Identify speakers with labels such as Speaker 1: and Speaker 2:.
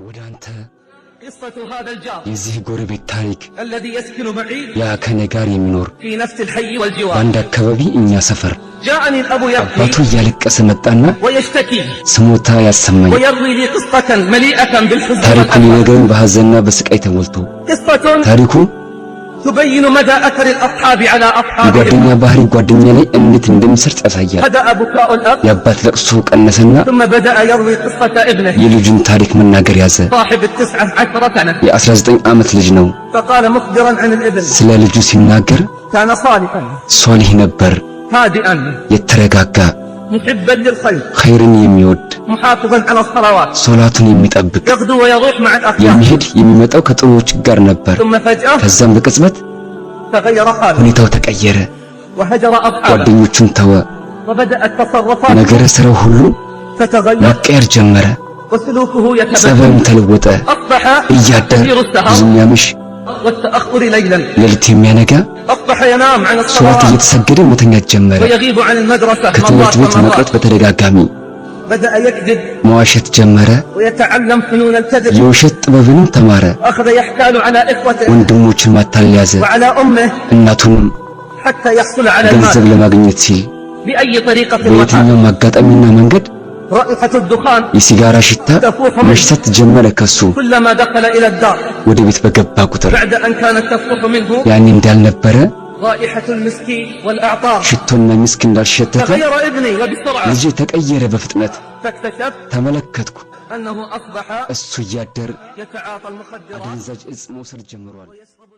Speaker 1: ወደ አንተ
Speaker 2: قصة هذا الجار
Speaker 1: የዚህ ጎረቤት ታሪክ
Speaker 2: الذي يسكن معي
Speaker 1: ያ ከኔ ጋር የሚኖር
Speaker 2: في نفس الحي والجوار
Speaker 1: በአንድ አካባቢ እኛ ሰፈር
Speaker 2: جاءني الأب
Speaker 1: አባቱ
Speaker 2: يبكي
Speaker 1: እያለቀሰ መጣና
Speaker 2: ويشتكي
Speaker 1: ስሞታ ያሰማኝ
Speaker 2: ويروي لي قصة مليئة بالحزن
Speaker 1: ታሪኩን ይነግረኝ በሐዘንና በስቃይ ተሞልቶ
Speaker 2: قصة
Speaker 1: ታሪኩ
Speaker 2: تبين مدى أثر الأصحاب على أصحابهم
Speaker 1: ጓደኛ ባህሪ ጓደኛ ላይ እንዴት እንደሚሰርጽ ያሳያል
Speaker 2: بدأ بكاء الأب
Speaker 1: የአባት ለቅሶ ቀነሰና
Speaker 2: ثم بدأ يروي قصة ابنه
Speaker 1: የልጁን ታሪክ መናገር ያዘ
Speaker 2: صاحب ال19 سنة
Speaker 1: የ19 ዓመት ልጅ ነው
Speaker 2: فقال مخبرا عن الابن
Speaker 1: ስለ ልጁ ሲናገር
Speaker 2: كان صالحا
Speaker 1: ሷሊህ ነበር
Speaker 2: هادئا
Speaker 1: የተረጋጋ
Speaker 2: محبا للخير
Speaker 1: ኸይርን የሚወድ
Speaker 2: محافظا على الصلوات
Speaker 1: ሶላቱን የሚጠብቅ
Speaker 2: يغدو ويروح مع الأخيار
Speaker 1: የሚሄድ የሚመጣው ከጥሩዎች ጋር ነበር
Speaker 2: ثم فجأة
Speaker 1: ከዛም በቅጽበት
Speaker 2: تغير حاله
Speaker 1: ሁኔታው ተቀየረ
Speaker 2: وهجر أصحابه
Speaker 1: ጓደኞቹን ተወ
Speaker 2: وبدأت تصرفاته
Speaker 1: ነገረ ስራው ሁሉ
Speaker 2: تتغير
Speaker 1: መቀየር ጀመረ
Speaker 2: وسلوكه
Speaker 1: ጸባዩም
Speaker 2: يتبدل
Speaker 1: ተለወጠ
Speaker 2: أصبح
Speaker 1: እያደረ
Speaker 2: كثير السهر
Speaker 1: ብዙ የሚያመሽ
Speaker 2: والتأخر ليلا
Speaker 1: ሌሊት የሚያነጋ
Speaker 2: أصبح ينام عن
Speaker 1: ሶላት
Speaker 2: الصلوات
Speaker 1: እየተሰገደ መተኛት ጀመረ
Speaker 2: ويغيب عن المدرسة
Speaker 1: ከትምህርት ቤት
Speaker 2: مرات
Speaker 1: መቅረት በተደጋጋሚ
Speaker 2: بدأ يكذب
Speaker 1: መዋሸት ጀመረ
Speaker 2: ويتعلم فنون الكذب
Speaker 1: የውሸት ጥበብንም ተማረ
Speaker 2: أخذ يحتال على إخوته
Speaker 1: ወንድሞቹን ማታለል ያዘ
Speaker 2: وعلى أمه
Speaker 1: እናቱንም
Speaker 2: حتى يحصل على
Speaker 1: ገንዘብ
Speaker 2: المال
Speaker 1: ለማግኘት ሲል
Speaker 2: بأي طريقة وكان
Speaker 1: በየትኛውም አጋጣሚና መንገድ
Speaker 2: رائحة الدخان
Speaker 1: የሲጋራ ሽታ መሽተት ጀመረ ከሱ
Speaker 2: كلما دخل إلى الدار
Speaker 1: ወደ ቤት በገባ ቁጥር
Speaker 2: بعد أن كانت تفوح منه
Speaker 1: ያኔ እንዳልነበረ
Speaker 2: رائحة المسك والأعطار
Speaker 1: ሽቶና ሚስክ እንዳልሸተተ
Speaker 2: تغير ابني وبسرعة
Speaker 1: ልጄ ተቀየረ በፍጥነት
Speaker 2: فاكتشفت
Speaker 1: ተመለከትኩ
Speaker 2: أنه أصبح
Speaker 1: እሱ እያደር
Speaker 2: يتعاطى المخدرات
Speaker 1: አደንዛዥ እጽ መውሰድ ጀምሯል
Speaker 2: ويشرب